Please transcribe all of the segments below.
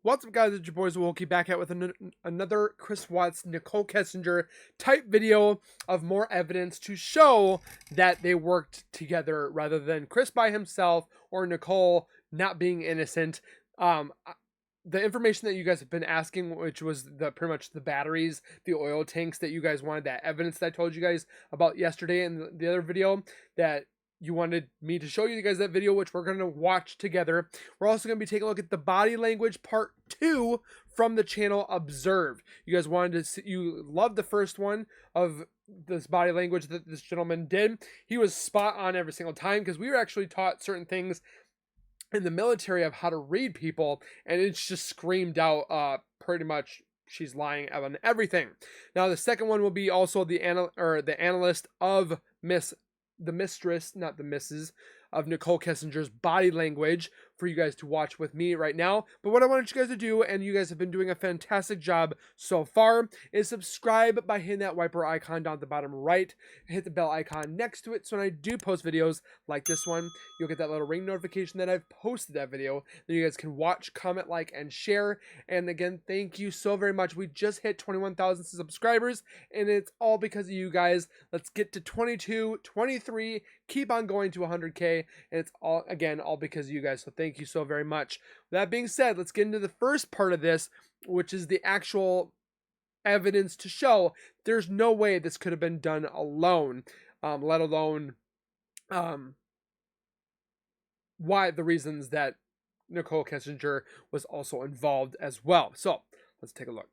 What's up, guys? It's your boys Wilkie back at with another Chris Watts, Nichol Kessinger type video of more evidence to show that they worked together rather than Chris by himself or Nichol not being innocent. The information that you guys have been asking, which was pretty much the batteries, the oil tanks that you guys wanted, that evidence that I told you guys about yesterday in the other video, that you wanted me to show you guys that video, which we're going to watch together. We're also going to be taking a look at the body language part 2 from the channel Observe. You guys wanted to see, you loved the first one of this body language that this gentleman did. He was spot on every single time because we were actually taught certain things in the military of how to read people, and it's just screamed out pretty much she's lying on everything. Now the second one will be also the analyst of the mistress, not the missus, of Nichol Kessinger's body language for you guys to watch with me right now. But what I wanted you guys to do, and you guys have been doing a fantastic job so far, is subscribe by hitting that wiper icon down at the bottom right. Hit the bell icon next to it so when I do post videos like this one, you'll get that little ring notification that I've posted that video. Then you guys can watch, comment, like, and share. And again, thank you so very much. We just hit 21,000 subscribers, and it's all because of you guys. Let's get to 22, 23, keep on going to 100K, and it's all, again, all because of you guys. So thank you so very much. With that being said, let's get into the first part of this, which is the actual evidence to show there's no way this could have been done alone, let alone why the reasons that Nichol Kessinger was also involved as well. So let's take a look.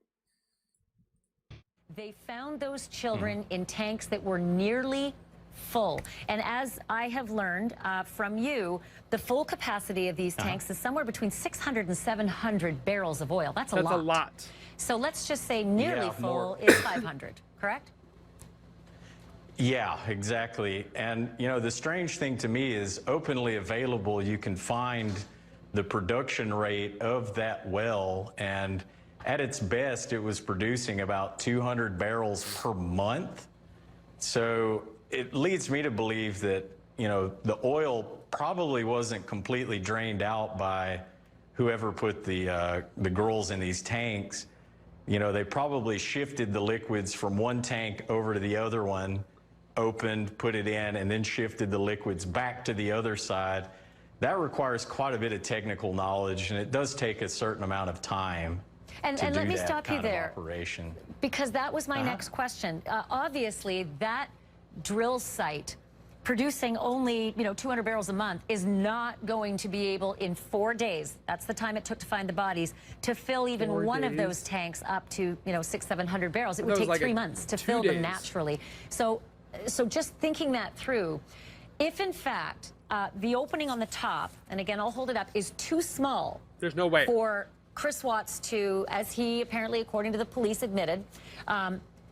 They found those children in tanks that were nearly full. And as I have learned from you, the full capacity of these tanks is somewhere between 600 and 700 barrels of oil. That's a lot. That's a lot. So let's just say nearly full is 500, correct? Yeah, exactly. And, you know, the strange thing to me is openly available, you can find the production rate of that well, and at its best, it was producing about 200 barrels per month. So it leads me to believe that, you know, the oil probably wasn't completely drained out by whoever put the girls in these tanks. You know, they probably shifted the liquids from one tank over to the other one, opened, put it in, and then shifted the liquids back to the other side. That requires quite a bit of technical knowledge, and it does take a certain amount of time. And let me stop you there, operation. Because that was my next question. Obviously, that drill site producing only 200 barrels a month is not going to be able in 4 days, that's the time it took to find the bodies, to fill even one of those tanks up to 600-700 barrels. It would take like 3 months to fill them naturally. So just thinking that through, if in fact the opening on the top, and again I'll hold it up, is too small, there's no way for Chris Watts to, as he apparently according to the police admitted,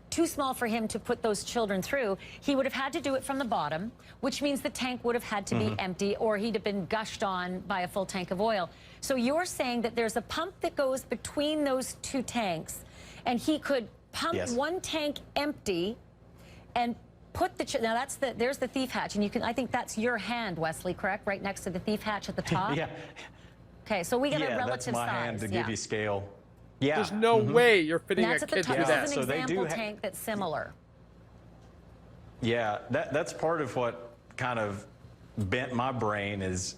too small for him to put those children through, he would have had to do it from the bottom, which means the tank would have had to be empty, or he'd have been gushed on by a full tank of oil. So you're saying that there's a pump that goes between those two tanks, and he could pump one tank empty and put the now there's the thief hatch, and you can, I think that's your hand, Wesley, correct, right next to the thief hatch at the top. Yeah. Okay, so we get a relative that's my size. hand to give you scale. Yeah. There's no way you're fitting a kid through that. This is an example tank that's similar. Yeah, that's part of what kind of bent my brain is,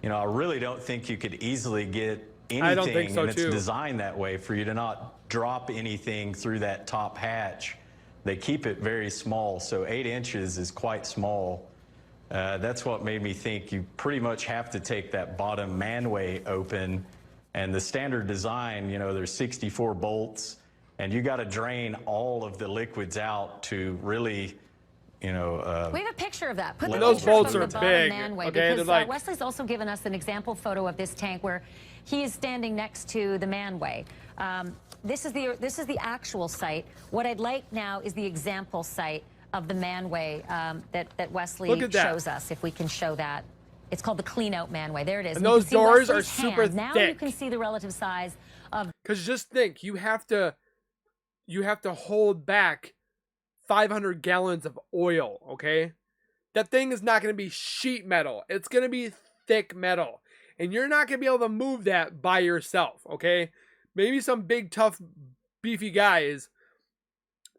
you know, I really don't think you could easily get anything, I don't think so, and it's too. designed that way for you to not drop anything through that top hatch. They keep it very small, so 8 inches is quite small. That's what made me think you pretty much have to take that bottom manway open. And the standard design, you know, there's 64 bolts, and you got to drain all of the liquids out to really, you know. We have a picture of that. Put the those picture bolts from are the bottom big. manway, Okay, because like, Wesley's also given us an example photo of this tank where he is standing next to the manway. This is the actual site. What I'd like now is the example site of the manway that Wesley shows us, if we can show that. It's called the clean out manway. There it is. And those doors are super thick. Now you can see the relative size of. Because just think, you have to hold back 500 gallons of oil. Okay, that thing is not going to be sheet metal. It's going to be thick metal, and you're not going to be able to move that by yourself. Okay, maybe some big, tough, beefy guys.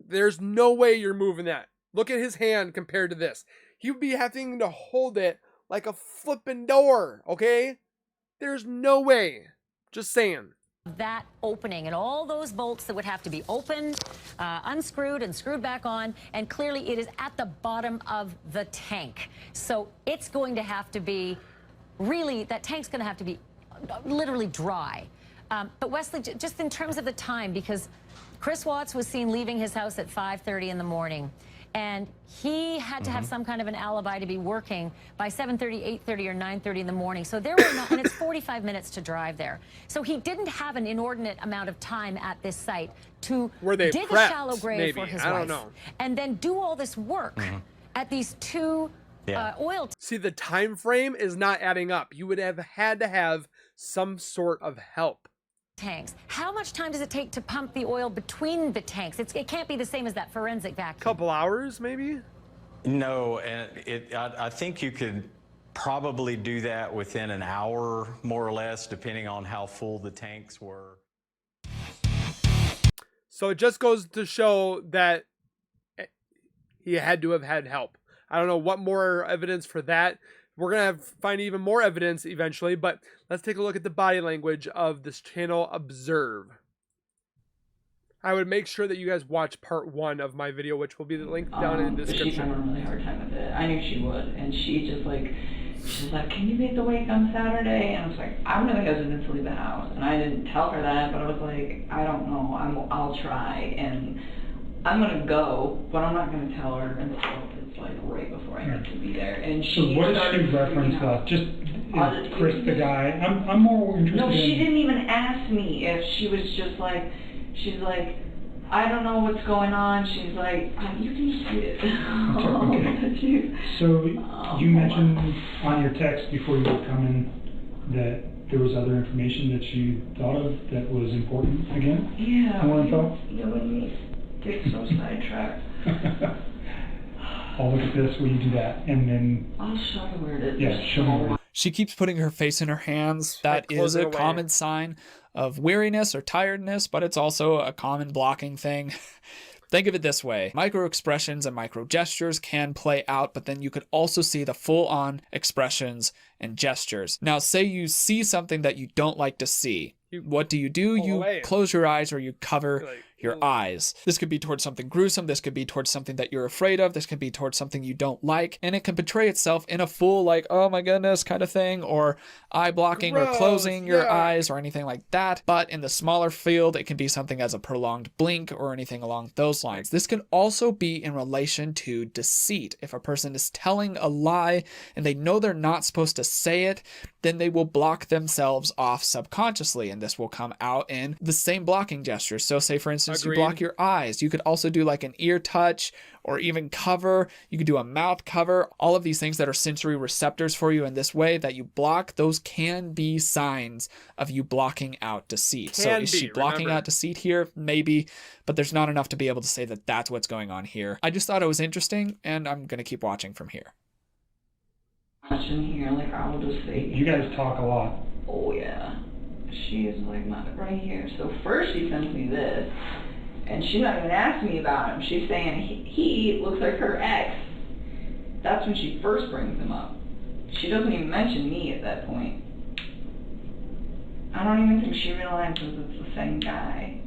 There's no way you're moving that. Look at his hand compared to this. He would be having to hold it like a flipping door, okay? There's no way. Just saying. That opening and all those bolts that would have to be opened, unscrewed and screwed back on, and clearly it is at the bottom of the tank. So it's going to have to be really, that tank's going to have to be literally dry. But Wesley, just in terms of the time, because Chris Watts was seen leaving his house at 5:30 in the morning, and he had to have some kind of an alibi to be working by 7:30, 8:30, or 9:30 in the morning. So there were not, and it's 45 minutes to drive there. So he didn't have an inordinate amount of time at this site to dig a shallow grave for his wife, and then do all this work at these two oil. See, the time frame is not adding up. You would have had to have some sort of help. Tanks. How much time does it take to pump the oil between the tanks? It can't be the same as that forensic vacuum. Couple hours, maybe? No, and I think you could probably do that within an hour, more or less, depending on how full the tanks were. So it just goes to show that he had to have had help. I don't know what more evidence for that. We're going to find even more evidence eventually, but let's take a look at the body language of this channel Observe. I would make sure that you guys watch part 1 of my video, which will be linked down in the description. She's having a really hard time with it. I knew she would, and she's like, can you make the wake on Saturday? And I was like, I'm really hesitant to leave the house, and I didn't tell her that, but I was like, I don't know, I'll try, and I'm gonna go, but I'm not gonna tell her until it's like right before I have to be there. And she. So what did she reference that? Just is Chris the guy? I'm more interested. No, she didn't even ask me if she was just like. She's like, I don't know what's going on. She's like, you can see it. Okay. So you mentioned on your text before you were coming that there was other information that you thought of that was important again? Yeah. More info? Yeah, when you get so sidetracked. I'll look at this, will you do that? And then I'll show you where it is. Yeah, show me where it is. She keeps putting her face in her hands. That is a common sign of weariness or tiredness, but it's also a common blocking thing. Think of it this way. Micro expressions and micro gestures can play out, but then you could also see the full-on expressions and gestures. Now, say you see something that you don't like to see. What do? You close your eyes or you cover your eyes. This could be towards something gruesome. This could be towards something that you're afraid of. This could be towards something you don't like. And it can portray itself in a full, like, oh my goodness kind of thing, or eye blocking or closing your eyes or anything like that. But in the smaller field, it can be something as a prolonged blink or anything along those lines. This can also be in relation to deceit. If a person is telling a lie and they know they're not supposed to say it, then they will block themselves off subconsciously. And this will come out in the same blocking gestures. So say, for instance, you block your eyes. You could also do like an ear touch or even cover. You could do a mouth cover. All of these things that are sensory receptors for you in this way that you block, those can be signs of you blocking out deceit. So is she blocking out deceit here? Maybe, but there's not enough to be able to say that that's what's going on here. I just thought it was interesting, and I'm going to keep watching from here. Watching here, like I will just say. You guys talk a lot. Oh yeah. She is like not right here. So first she sends me this, and she's not even asking me about him. She's saying he looks like her ex. That's when she first brings him up. She doesn't even mention me at that point. I don't even think she realizes it's the same guy.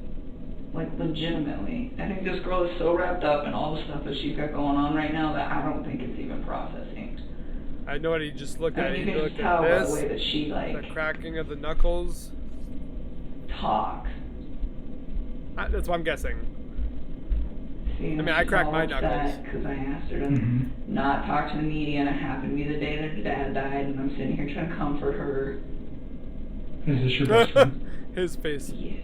Like legitimately. I think this girl is so wrapped up in all the stuff that she's got going on right now that I don't think it's even processing. I know what he just looked at. You He can looked just tell at by this, the way that she like the cracking of the knuckles. Talk. That's what I'm guessing. See, I mean, I cracked my knuckles. Because I asked her to not talk to the media, and it happened to be the day that her dad died, and I'm sitting here trying to comfort her. Is this your best friend? His face. Yes.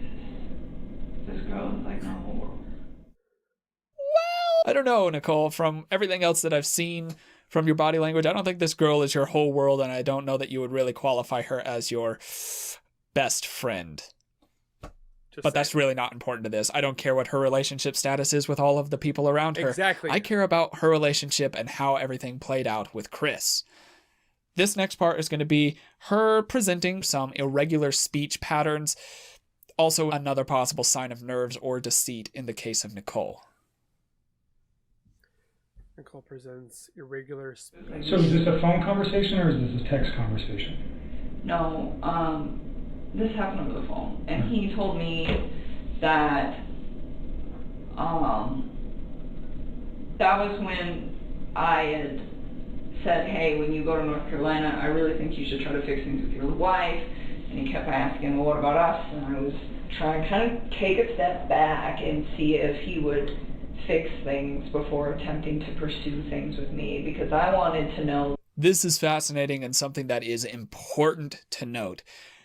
This girl is like, no. Well, I don't know, Nicole. From everything else that I've seen from your body language, I don't think this girl is your whole world, and I don't know that you would really qualify her as your best friend. But that's really not important to this. I don't care what her relationship status is with all of the people around her. Exactly. I care about her relationship and how everything played out with Chris. This next part is going to be her presenting some irregular speech patterns. Also another possible sign of nerves or deceit in the case of Nichol. Nichol presents irregular. So is this a phone conversation or is this a text conversation? No, this happened over the phone, and he told me that that was when I had said, hey, when you go to North Carolina, I really think you should try to fix things with your wife. And he kept asking, well, what about us? And I was trying to kind of take a step back and see if he would fix things before attempting to pursue things with me, because I wanted to know. This is fascinating and something that is important to note.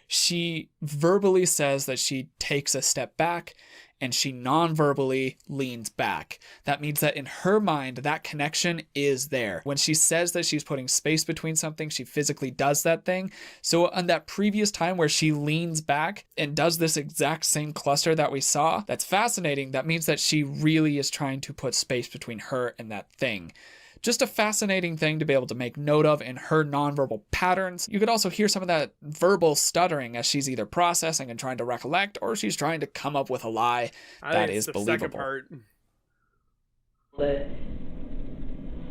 She verbally says that she takes a step back and she non-verbally leans back. That means that in her mind, that connection is there. When she says that she's putting space between something, she physically does that thing. So on that previous time where she leans back and does this exact same cluster that we saw, that's fascinating. That means that she really is trying to put space between her and that thing. Just a fascinating thing to be able to make note of in her nonverbal patterns. You could also hear some of that verbal stuttering as she's either processing and trying to recollect, or she's trying to come up with a lie that is believable. But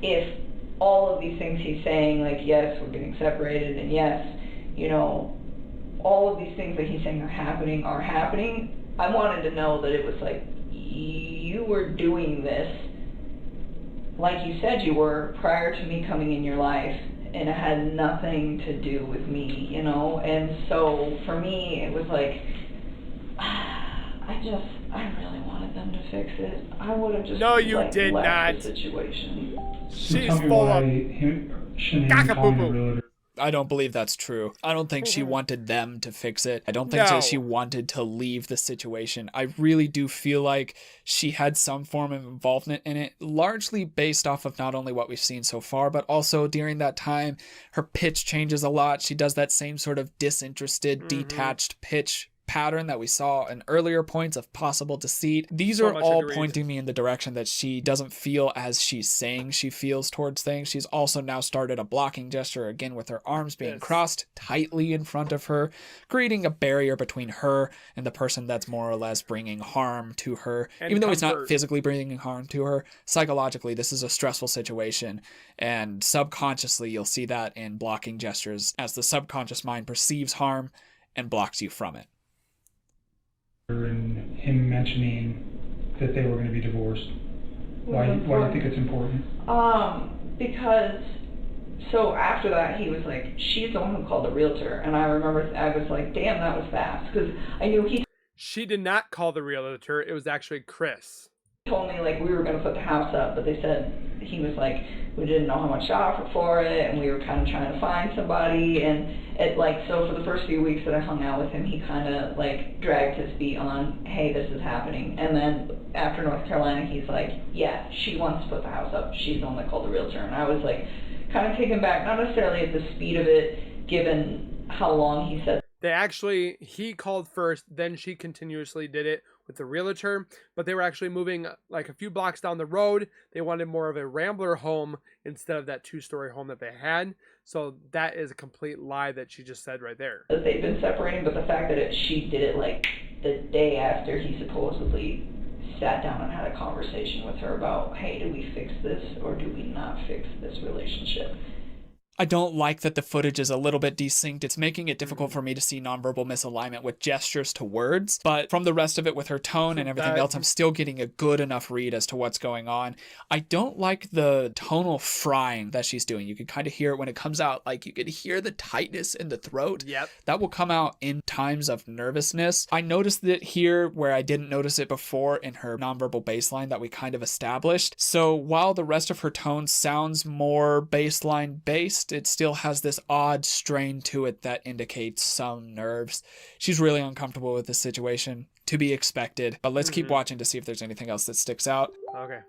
if all of these things he's saying, like, yes, we're getting separated, and yes, you know, all of these things that he's saying are happening, I wanted to know that it was like, you were doing this like you said you were prior to me coming in your life, and it had nothing to do with me, you know. And so for me it was like, I really wanted them to fix it. I would have just did left not. The situation. She's full of caca-poo-poo. I don't believe that's true. I don't think she wanted them to fix it. I don't think that she wanted to leave the situation. I really do feel like she had some form of involvement in it, largely based off of not only what we've seen so far, but also during that time, her pitch changes a lot. She does that same sort of disinterested, detached pitch pattern that we saw in earlier points of possible deceit. These are all pointing me in the direction that she doesn't feel as she's saying she feels towards things. She's also now started a blocking gesture, again with her arms being crossed tightly in front of her, creating a barrier between her and the person that's more or less bringing harm to her. And even though he's not physically bringing harm to her, psychologically this is a stressful situation, and subconsciously you'll see that in blocking gestures as the subconscious mind perceives harm and blocks you from it. And him mentioning that they were going to be divorced. Why do you think it's important? Because so after that he was like, she's the one who called the realtor, and I remember I was like, damn, that was fast, because I knew she did not call the realtor. It was actually Chris. Told me like we were going to put the house up, but they said he was like, we didn't know how much to offer for it, and we were kind of trying to find somebody. And it like, so for the first few weeks that I hung out with him, he kind of like dragged his feet on, hey, this is happening. And then after North Carolina, he's like, yeah, she wants to put the house up, she's the one that called the realtor. And I was like kind of taken back, not necessarily at the speed of it given how long he said. He called first, then she continuously did it with the realtor, but they were actually moving like a few blocks down the road. They wanted more of a rambler home instead of that 2-story home that they had. So that is a complete lie that she just said right there. They've been separating, but the fact that she did it like the day after he supposedly sat down and had a conversation with her about, hey, do we fix this or do we not fix this relationship? I don't like that the footage is a little bit desynced. It's making it difficult for me to see nonverbal misalignment with gestures to words, but from the rest of it with her tone and everything else, I'm still getting a good enough read as to what's going on. I don't like the tonal frying that she's doing. You can kind of hear it when it comes out, like you could hear the tightness in the throat. Yep. That will come out in times of nervousness. I noticed it here where I didn't notice it before in her nonverbal baseline that we kind of established. So while the rest of her tone sounds more baseline based, it still has this odd strain to it that indicates some nerves. She's really uncomfortable with this situation, to be expected, but let's keep watching to see if there's anything else that sticks out. Okay.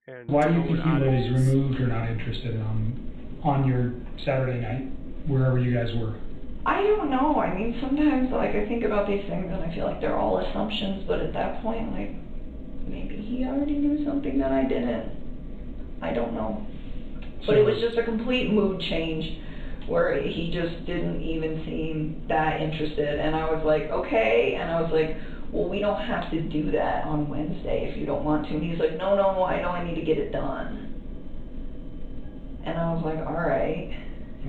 And why do you think he was removed or not interested on your Saturday night, wherever you guys were? I don't know. I mean, sometimes like I think about these things and I feel like they're all assumptions, but at that point, like maybe he already knew something that I didn't. I don't know. But it was just a complete mood change where he just didn't even seem that interested. And I was like, okay. And I was like, well, we don't have to do that on Wednesday if you don't want to. And he's like, no, I know I need to get it done. And I was like, all right.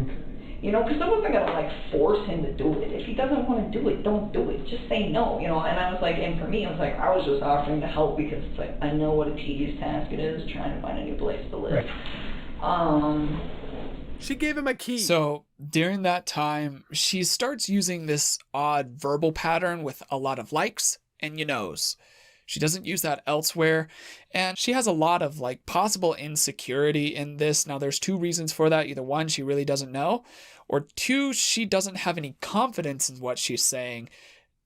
Okay. You know, because I wasn't going to, like, force him to do it. If he doesn't want to do it, don't do it. Just say no, you know. And I was like, and for me, I was like, I was just offering to help because it's like, I know what a tedious task it is trying to find a new place to live. Right. She gave him a key. So during that time, she starts using this odd verbal pattern with a lot of likes and you knows. She doesn't use that elsewhere, and she has a lot of like possible insecurity in this. Now there's two reasons for that. Either one, she really doesn't know, or two, she doesn't have any confidence in what she's saying,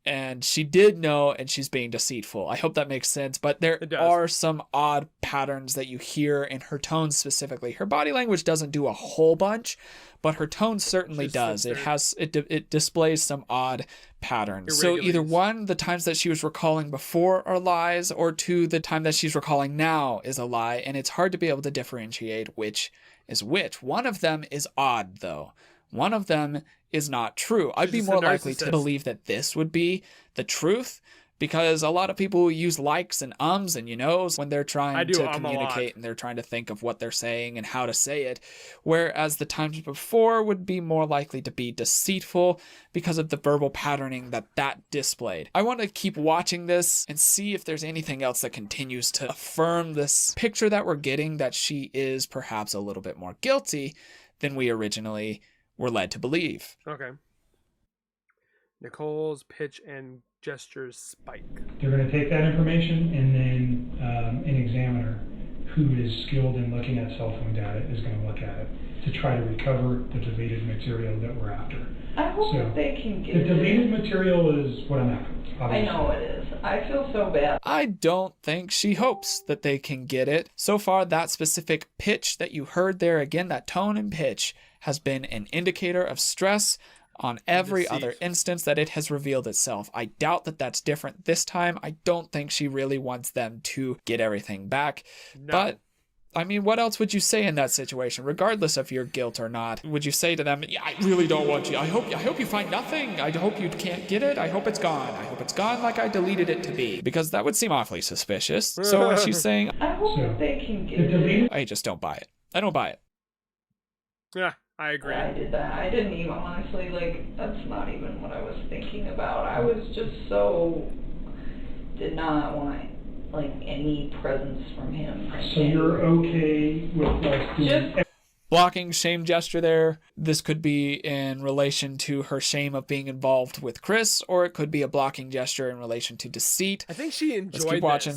and she did know and she's being deceitful. I hope that makes sense, but there are some odd patterns that you hear in her tone specifically. Her body language doesn't do a whole bunch, but her tone certainly does. It displays some odd patterns. So either one, the times that she was recalling before are lies, or two, the time that she's recalling now is a lie, and it's hard to be able to differentiate which is which. One of them is odd, though. One of them is not true. I'd be more likely to believe that this would be the truth, because a lot of people use likes and ums and you knows when they're trying to communicate and they're trying to think of what they're saying and how to say it, whereas the times before would be more likely to be deceitful because of the verbal patterning that displayed. I want to keep watching this and see if there's anything else that continues to affirm this picture that we're getting, that she is perhaps a little bit more guilty than we originally were led to believe. Okay. Nichole's pitch and gestures spike. They're going to take that information, and then an examiner who is skilled in looking at cell phone data is going to look at it to try to recover the deleted material that we're after. I hope that they can get the deleted material is what I'm after. Obviously. I know it is. I feel so bad. I don't think she hopes that they can get it. So far, that specific pitch that you heard there, again, that tone and pitch, has been an indicator of stress on every other instance that it has revealed itself. I doubt that that's different this time. I don't think she really wants them to get everything back. No. But, I mean, what else would you say in that situation, regardless of your guilt or not? Would you say to them, yeah, I really don't want you. I hope you find nothing. I hope you can't get it. I hope it's gone. I hope it's gone like I deleted it to be. Because that would seem awfully suspicious. So when she's saying, I hope that they can get it. I just don't buy it. I don't buy it. Yeah. I agree. I did that. I didn't even, honestly, like, that's not even what I was thinking about. I was just did not want, like, any presence from him. So you're okay with us doing... Blocking shame gesture there. This could be in relation to her shame of being involved with Chris, or it could be a blocking gesture in relation to deceit. I think she enjoyed Let's keep watching.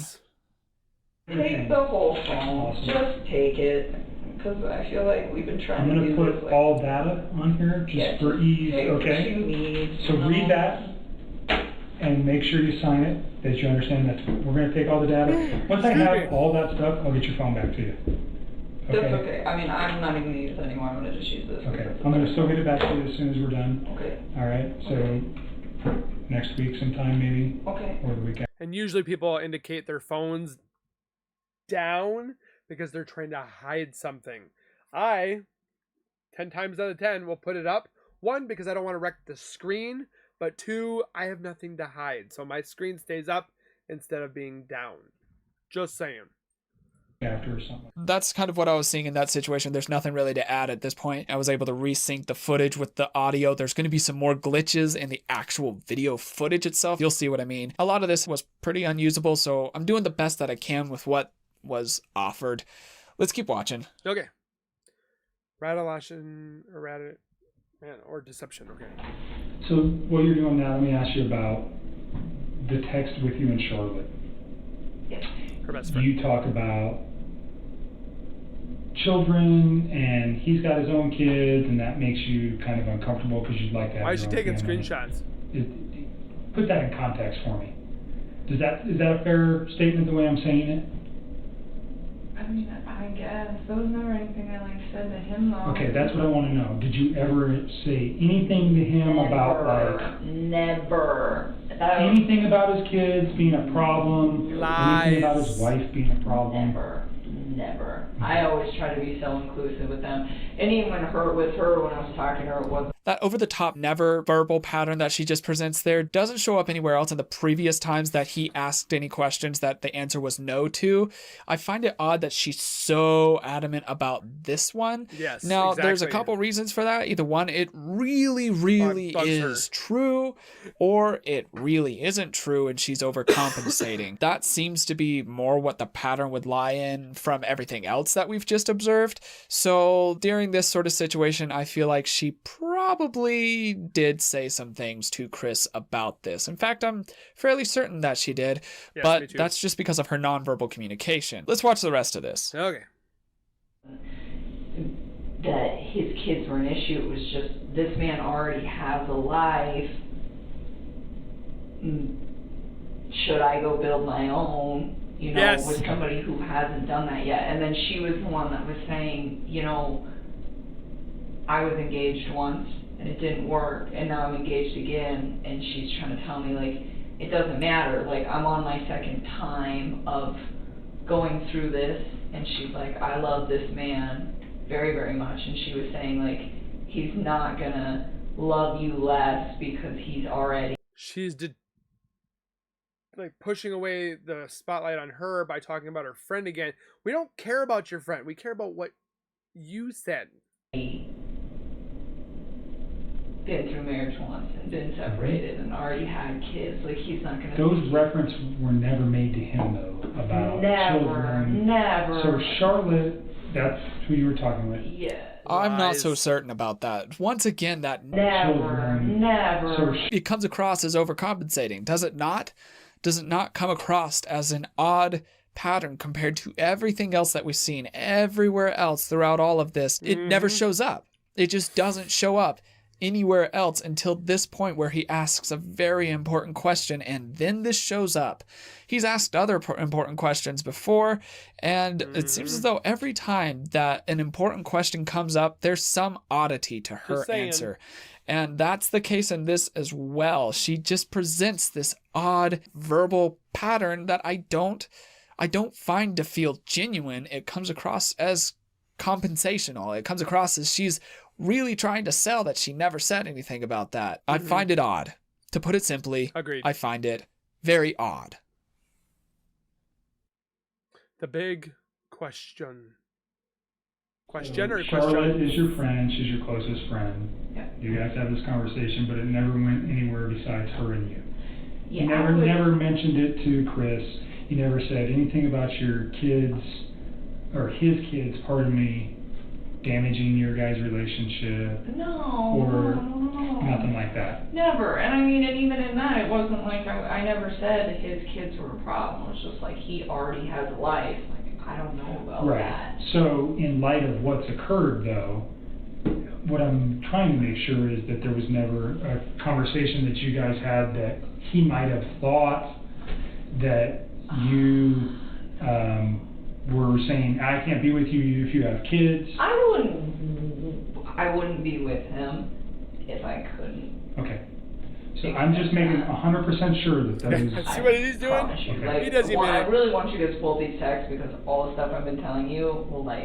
Take the whole phone. Just take it. Because I feel like we've been trying to do this. I'm going to put all data on here just for ease, okay? So read that and make sure you sign it, that you understand that we're going to take all the data. Once I have all that stuff, I'll get your phone back to you. Okay? That's okay. I mean, I'm not even going to use it anymore. I'm going to just use this. Okay. I'm going to still get it back to you as soon as we're done. Okay. All right. So next week sometime maybe. Okay. Or the weekend. And usually people indicate their phones down because they're trying to hide something. I, 10 times out of 10, will put it up. 1, because I don't want to wreck the screen. But 2, I have nothing to hide. So my screen stays up instead of being down. Just saying. After or something. That's kind of what I was seeing in that situation. There's nothing really to add at this point. I was able to resync the footage with the audio. There's going to be some more glitches in the actual video footage itself. You'll see what I mean. A lot of this was pretty unusable, so I'm doing the best that I can with what was offered. Let's keep watching. Okay. Or deception. Okay. So what you're doing now, let me ask you about the text with you and Charlotte. Yes. Her best friend. You talk about children, and he's got his own kids, and that makes you kind of uncomfortable because you'd like to have. Why is she taking family. screenshots? Put that in context for me. Is that a fair statement the way I'm saying it? I mean, I guess. There was never anything I said to him though. Okay, that's what I want to know. Did you ever say anything to him about Never. Anything about his kids being a problem? Lies. Anything about his wife being a problem? Never. I always try to be so inclusive with them. And even with her, when I was talking to her, it wasn't. That over-the-top never verbal pattern that she just presents there doesn't show up anywhere else in the previous times that he asked any questions that the answer was no to. I find it odd that she's so adamant about this one. Yes, now, exactly. There's a couple reasons for that. Either one, it really is true, or it really isn't true and she's overcompensating. That seems to be more what the pattern would lie in from everything else that we've just observed. So during this sort of situation, I feel like she probably did say some things to Chris about this. In fact, I'm fairly certain that she did, yes, but that's just because of her nonverbal communication. Let's watch the rest of this. Okay. That his kids were an issue. It was just, this man already has a life. Should I go build my own? You know, yes. with somebody who hasn't done that yet. And then she was the one that was saying, you know, I was engaged once and it didn't work, and now I'm engaged again, and she's trying to tell me, like, it doesn't matter, like, I'm on my second time of going through this, and she's like, I love this man very, very much, and she was saying, like, he's not gonna love you less because he's already... She's like pushing away the spotlight on her by talking about her friend again. We don't care about your friend. We care about what you said. Been through marriage once and been separated and already had kids. Like, he's not gonna... Those references were never made to him, though, about children. Never. So Charlotte, that's who you were talking with. Yeah. I'm not so certain about that. Once again, that Never. it comes across as overcompensating, does it not? Does it not come across as an odd pattern compared to everything else that we've seen everywhere else throughout all of this? It never shows up. It just doesn't show up anywhere else until this point where he asks a very important question, and then this shows up. He's asked other important questions before, and it seems as though every time that an important question comes up, there's some oddity to her answer. And that's the case in this as well. She just presents this odd verbal pattern that I don't find to feel genuine. It comes across as compensational. It comes across as she's really trying to sell that she never said anything about that. I find it odd. To put it simply, agreed. I find it very odd. The big question. Charlotte is your friend. She's your closest friend. Yeah. You guys have this conversation, but it never went anywhere besides her and you. Yeah, You never mentioned it to Chris. You never said anything about your kids, or his kids, pardon me, damaging your guys' relationship. No. Nothing like that. Never. And I mean, and even in that, it wasn't like I never said his kids were a problem. It was just like, he already has a life. Like, I don't know about that. So in light of what's occurred, though, what I'm trying to make sure is that there was never a conversation that you guys had that he might have thought that you were saying, I can't be with you if you have kids. I wouldn't be with him if I couldn't. Okay. So I'm just making 100% sure that that is... See what he's doing? Okay. Like, He doesn't even... I really want you to pull these texts because all the stuff I've been telling you will, like,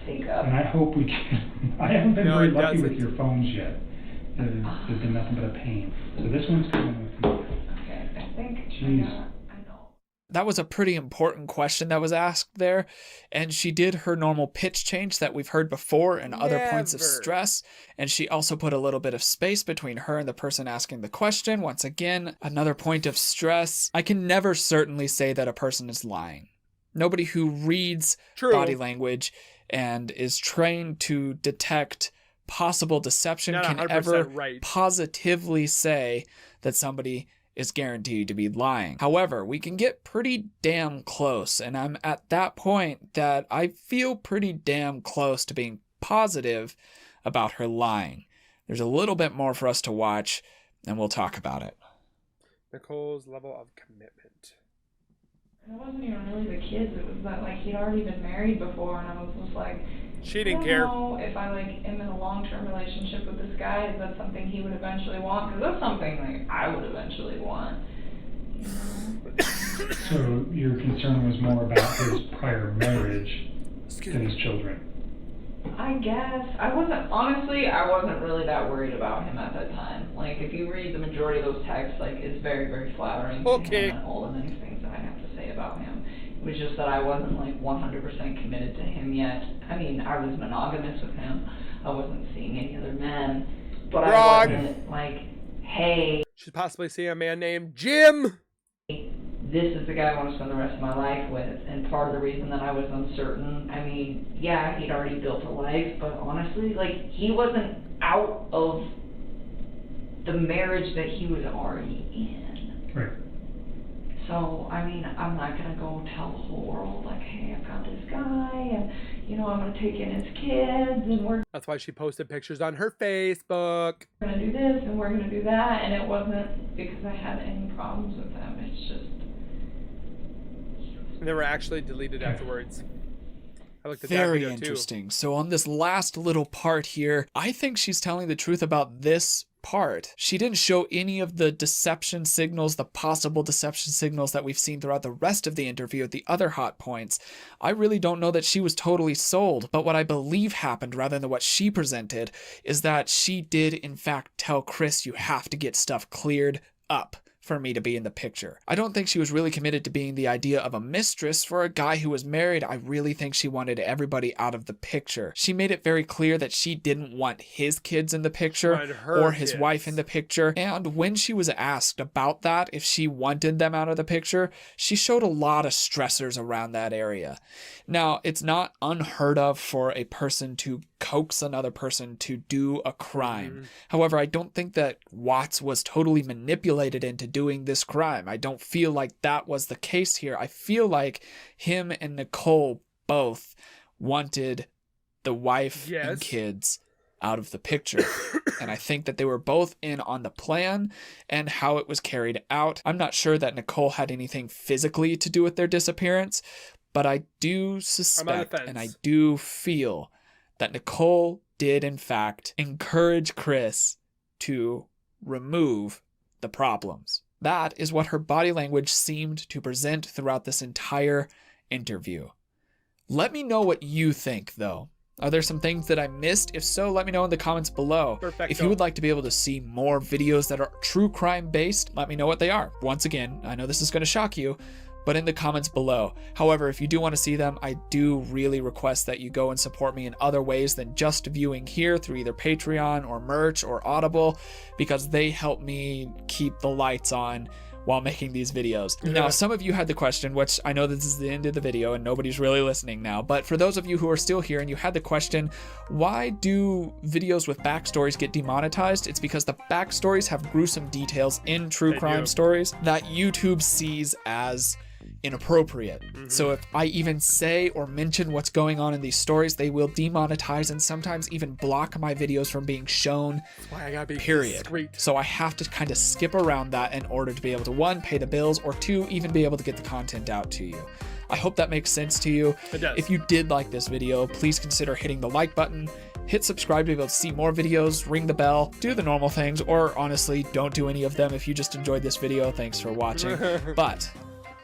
sync up. And I hope we can... I haven't been very it lucky doesn't. with your phones yet. There's been nothing but a pain. So this one's coming with me. Okay, I think... Jeez. I know. That was a pretty important question that was asked there, and she did her normal pitch change that we've heard before in other points of stress, and she also put a little bit of space between her and the person asking the question. Once again, another point of stress. I can never certainly say that a person is lying. Nobody who reads body language and is trained to detect possible deception can ever positively say that somebody is guaranteed to be lying. However, we can get pretty damn close, and I'm at that point that I feel pretty damn close to being positive about her lying. There's a little bit more for us to watch, and we'll talk about it. Nichole's level of commitment. It wasn't even really the kids. It was that, like, he'd already been married before, and I was just like, she didn't care. I don't know if I, like, am in a long-term relationship with this guy. Is that something he would eventually want? Because that's something, like, I would eventually want. You know? So your concern was more about his prior marriage than his children? I guess. I wasn't really that worried about him at that time. Like, if you read the majority of those texts, like, it's very, very flattering to him and all the nice things that I have to say about him. It was just that I wasn't, like, 100% committed to him yet. I mean, I was monogamous with him. I wasn't seeing any other men. But I wasn't, like, hey... She's possibly seeing a man named Jim! This is the guy I want to spend the rest of my life with. And part of the reason that I was uncertain, I mean, yeah, he'd already built a life, but honestly, like, he wasn't out of the marriage that he was already in. Right. So, I mean, I'm not going to go tell the whole world, like, hey, I found this guy, and, you know, I'm going to take in his kids, and we're... That's why she posted pictures on her Facebook. We're going to do this, and we're going to do that, and it wasn't because I had any problems with them. It's just... And they were actually deleted afterwards. I looked at that Very video interesting. too. So on this last little part here, I think she's telling the truth about this part. She didn't show any of the deception signals, the possible deception signals that we've seen throughout the rest of the interview at the other hot points. I really don't know that she was totally sold, but what I believe happened rather than what she presented is that she did in fact tell Chris, you have to get stuff cleared up for me to be in the picture. I don't think she was really committed to being the idea of a mistress for a guy who was married. I really think she wanted everybody out of the picture. She made it very clear that she didn't want his kids in the picture or his wife in the picture. And when she was asked about that, if she wanted them out of the picture, she showed a lot of stressors around that area. Now, it's not unheard of for a person to coax another person to do a crime. However, I don't think that Watts was totally manipulated into doing this crime. I don't feel like that was the case here. I feel like him and Nichol both wanted the wife and kids out of the picture. And I think that they were both in on the plan and how it was carried out. I'm not sure that Nichol had anything physically to do with their disappearance, but I do suspect and I do feel that Nichol did in fact encourage Chris to remove the problems. That is what her body language seemed to present throughout this entire interview. Let me know what you think, though. Are there some things that I missed? If so, let me know in the comments below. Perfecto. If you would like to be able to see more videos that are true crime based, let me know what they are. Once again, I know this is going to shock you, but in the comments below. However, if you do want to see them, I do really request that you go and support me in other ways than just viewing here through either Patreon or merch or Audible, because they help me keep the lights on while making these videos. Now, some of you had the question, which I know this is the end of the video and nobody's really listening now, but for those of you who are still here and you had the question, why do videos with backstories get demonetized? It's because the backstories have gruesome details in true crime stories that YouTube sees as inappropriate. So if I even say or mention what's going on in these stories, they will demonetize and sometimes even block my videos from being shown. That's why I gotta be period. discreet. So I have to kind of skip around that in order to be able to, one, pay the bills, or two, even be able to get the content out to you. I hope that makes sense to you. It does. If you did like this video, please consider hitting the like button, hit subscribe to be able to see more videos, ring the bell, do the normal things, or honestly, don't do any of them if you just enjoyed this video. Thanks for watching.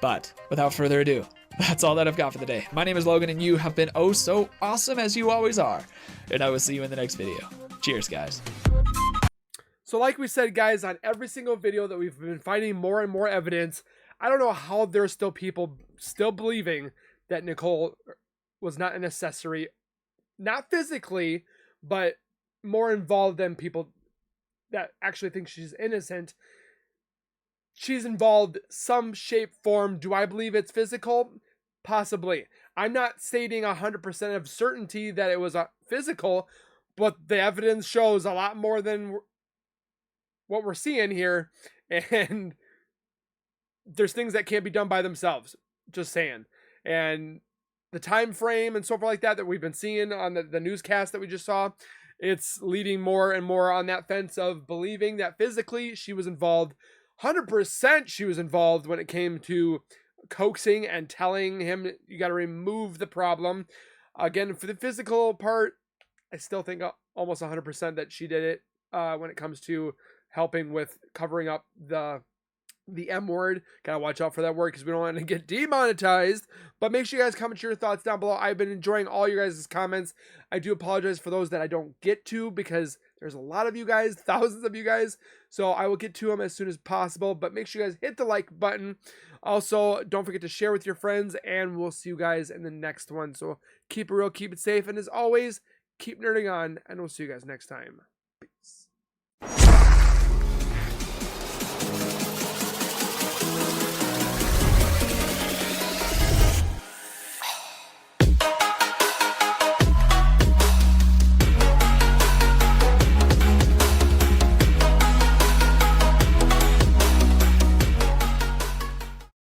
But without further ado, that's all that I've got for the day. My name is Logan, and you have been oh so awesome as you always are. And I will see you in the next video. Cheers, guys. So like we said, guys, on every single video that we've been finding more and more evidence, I don't know how there's still people still believing that Nichol was not an accessory, not physically, but more involved than people that actually think she's innocent. She's involved some shape, form. Do I believe it's physical? Possibly. I'm not stating 100% of certainty that it was physical, but the evidence shows a lot more than what we're seeing here. And there's things that can't be done by themselves. Just saying. And the time frame and so forth like that we've been seeing on the newscast that we just saw, it's leading more and more on that fence of believing that physically she was involved. 100% she was involved when it came to coaxing and telling him you got to remove the problem. Again, for the physical part, I still think almost 100% that she did it when it comes to helping with covering up the the M word. Gotta watch out for that word because we don't want to get demonetized. But make sure you guys comment your thoughts down below. I've been enjoying all your guys' comments. I do apologize for those that I don't get to because there's a lot of you guys, thousands of you guys. So I will get to them as soon as possible. But make sure you guys hit the like button. Also, don't forget to share with your friends. And we'll see you guys in the next one. So keep it real, keep it safe. And as always, keep nerding on. And we'll see you guys next time.